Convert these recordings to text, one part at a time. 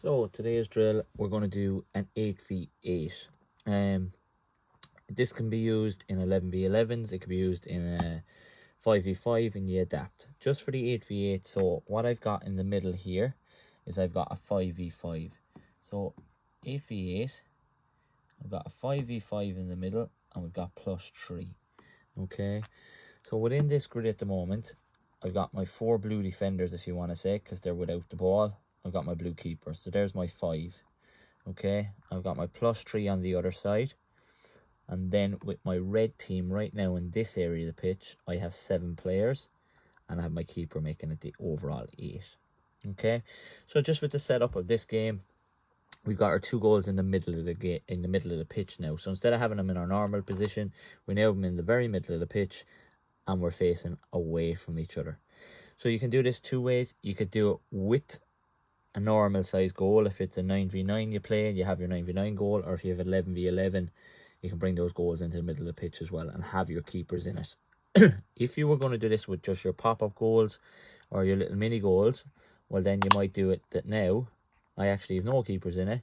So today's drill, we're going to do an 8v8. This can be used in 11v11s, it can be used in a 5v5 and you adapt. Just for the 8v8, so what I've got in the middle here is I've got a 5v5. So 8v8, I've got a 5v5 in the middle and we've got +3. Okay, so within this grid at the moment, I've got my 4 blue defenders, if you want to say, because they're without the ball. I've got my blue keeper, so there's my 5. Okay, I've got my +3 on the other side. And then with my red team right now in this area of the pitch, I have 7 players. And I have my keeper making it the overall 8. Okay, so just with the setup of this game, we've got our 2 goals in the middle of the pitch now. So instead of having them in our normal position, we now have them in the very middle of the pitch, and we're facing away from each other. So you can do this 2 ways. You could do it with a normal size goal. If it's a 9v9 you play, you have your 9v9 goal, or if you have 11v11, you can bring those goals into the middle of the pitch as well and have your keepers in it. If you were going to do this with just your pop-up goals or your little mini goals, well then you might do it that now I actually have no keepers in it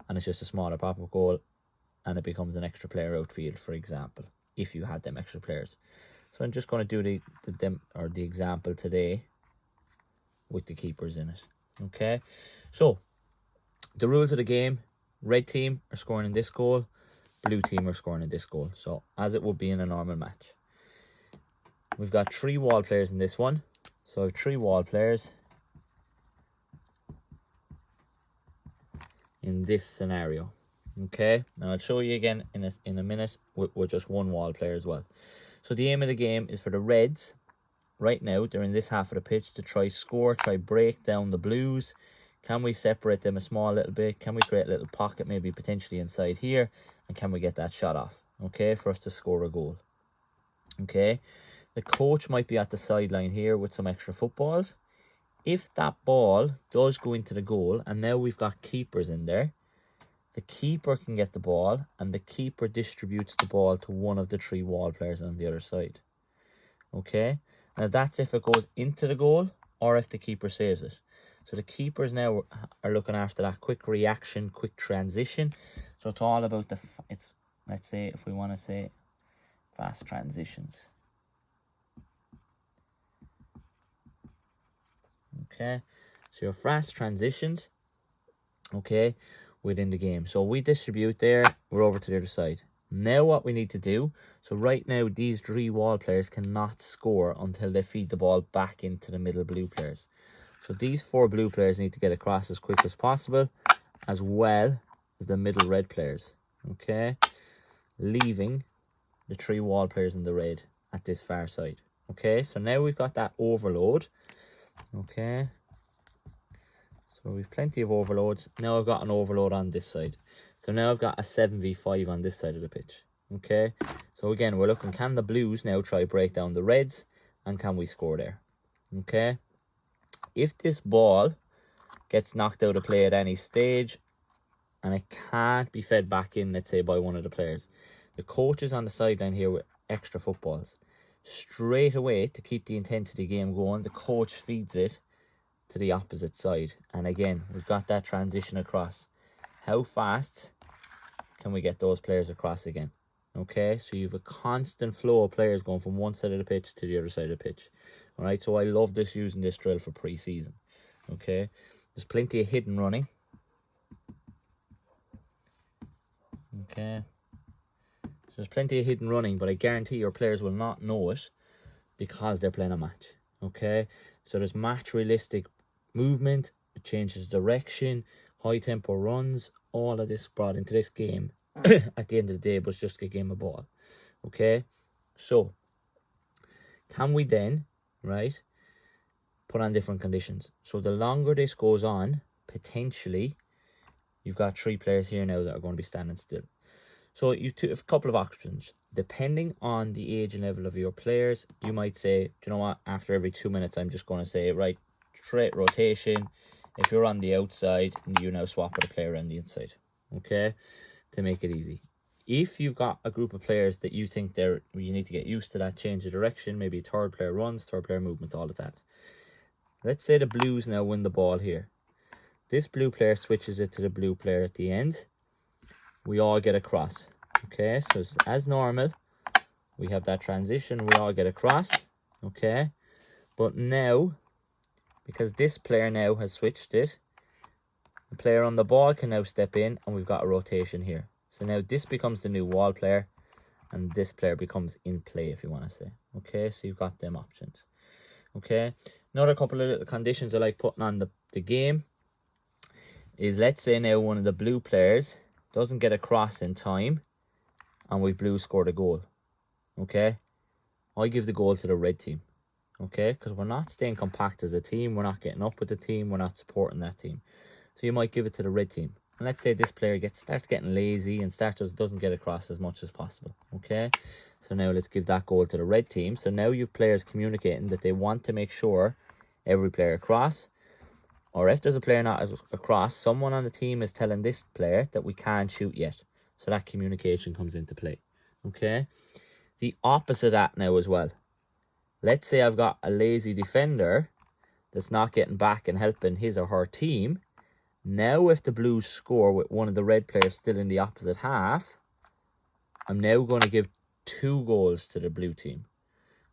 and it's just a smaller pop-up goal and it becomes an extra player outfield, for example, if you had them extra players. So I'm just going to do the example today with the keepers in it. Okay, so the rules of the game: red team are scoring in this goal, blue team are scoring in this goal. So as it would be in a normal match. We've got 3 wall players in this one. So I have 3 wall players in this scenario. Okay, now I'll show you again in a minute with just 1 wall player as well. So the aim of the game is for the reds. Right now, they're in this half of the pitch to try break down the blues. Can we separate them a small little bit? Can we create a little pocket, maybe potentially inside here? And can we get that shot off? Okay, for us to score a goal. Okay, the coach might be at the sideline here with some extra footballs. If that ball does go into the goal, and now we've got keepers in there, the keeper can get the ball, and the keeper distributes the ball to one of the 3 wall players on the other side. Okay, now that's if it goes into the goal or if the keeper saves it. So the keepers now are looking after that quick reaction, quick transition. So it's all about let's say, if we want to say, fast transitions. Okay, so your fast transitions, okay, within the game. So we distribute there, we're over to the other side. Now what we need to do, so right now these 3 wall players cannot score until they feed the ball back into the middle blue players. So these 4 blue players need to get across as quick as possible, as well as the middle red players. Okay, leaving the 3 wall players in the red at this far side. Okay, so now we've got that overload. Okay, so we've plenty of overloads. Now I've got an overload on this side. So now I've got a 7v5 on this side of the pitch. Okay, so again, we're looking, can the blues now try break down the reds, and can we score there? Okay, if this ball gets knocked out of play at any stage and it can't be fed back in, let's say, by one of the players, the coach is on the sideline here with extra footballs. Straight away, to keep the intensity game going, the coach feeds it to the opposite side. And again, we've got that transition across. How fast can we get those players across again? Okay, so you have a constant flow of players going from one side of the pitch to the other side of the pitch. All right, so I love using this drill for pre-season. Okay, there's plenty of hidden running. Okay, so there's plenty of hidden running, but I guarantee your players will not know it because they're playing a match. Okay, so there's match realistic movement, it changes direction, high tempo runs, all of this brought into this game at the end of the day, but it's just a game of ball. Okay, so can we then, right, put on different conditions? So the longer this goes on, potentially you've got 3 players here now that are going to be standing still. So you have a couple of options. Depending on the age and level of your players, you might say, do you know what, after every 2 minutes, I'm just going to say, right, straight rotation. If you're on the outside, you now swap with a player on the inside. Okay, to make it easy. If you've got a group of players that you think you need to get used to that change of direction, maybe 3rd player runs, 3rd player movement, all of that. Let's say the blues now win the ball here. this blue player switches it to the blue player at the end, we all get a cross. Okay, so as normal, we have that transition, we all get a cross. Okay, but now, because this player now has switched it, the player on the ball can now step in, and we've got a rotation here. So now this becomes the new wall player, and this player becomes in play, if you want to say. Okay, so you've got them options. Okay, another couple of little conditions I like putting on the game is, let's say now one of the blue players doesn't get a cross in time, and we blue scored a goal. Okay, I give the goal to the red team. Okay, because we're not staying compact as a team, we're not getting up with the team, we're not supporting that team. So you might give it to the red team. And let's say this player starts getting lazy and doesn't get across as much as possible. Okay, so now let's give that goal to the red team. So now you've players communicating that they want to make sure every player across, or if there's a player not across, someone on the team is telling this player that we can't shoot yet. So that communication comes into play. Okay, the opposite of that now as well. Let's say I've got a lazy defender that's not getting back and helping his or her team. Now if the Blues score with one of the red players still in the opposite half, I'm now going to give 2 goals to the blue team.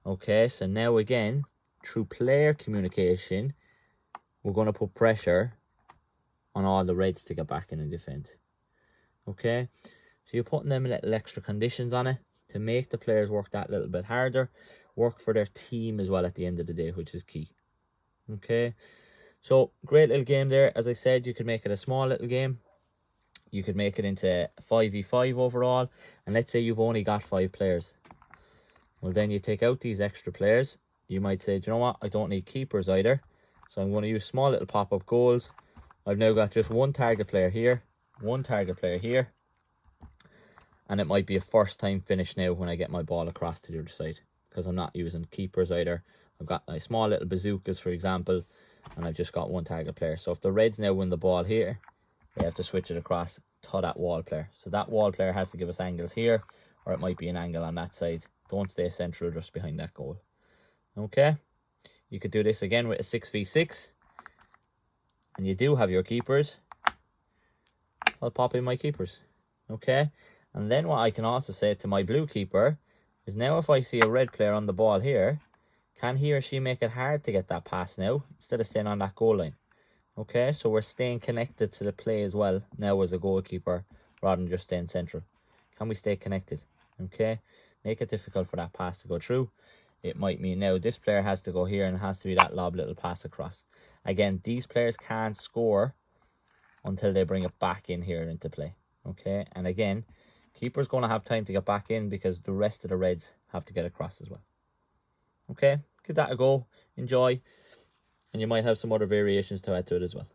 Okay, so now again, through player communication, we're going to put pressure on all the reds to get back in and defend. Okay, so you're putting them little extra conditions on it to make the players work that little bit harder, work for their team as well at the end of the day, which is key. Okay, so great little game there. As I said, you could make it a small little game. You could make it into 5v5 overall, and let's say you've only got 5 players. Well, then you take out these extra players. You might say, do you know what, I don't need keepers either, so I'm going to use small little pop-up goals. I've now got just one target player here, one target player here, and it might be a first time finish now when I get my ball across to the other side, because I'm not using keepers either. I've got my small little bazookas, for example, and I've just got one target player. So if the Reds now win the ball here, they have to switch it across to that wall player. So that wall player has to give us angles here, or it might be an angle on that side. Don't stay central just behind that goal. Okay, you could do this again with a 6v6, and you do have your keepers. I'll pop in my keepers. Okay, and then what I can also say to my blue keeper is, now if I see a red player on the ball here, can he or she make it hard to get that pass now instead of staying on that goal line? Okay, so we're staying connected to the play as well now as a goalkeeper, rather than just staying central. Can we stay connected? Okay, make it difficult for that pass to go through. It might mean now this player has to go here and it has to be that lob little pass across. Again, these players can't score until they bring it back in here into play. Okay, and again, keeper's going to have time to get back in because the rest of the Reds have to get across as well. Okay, give that a go, enjoy, and you might have some other variations to add to it as well.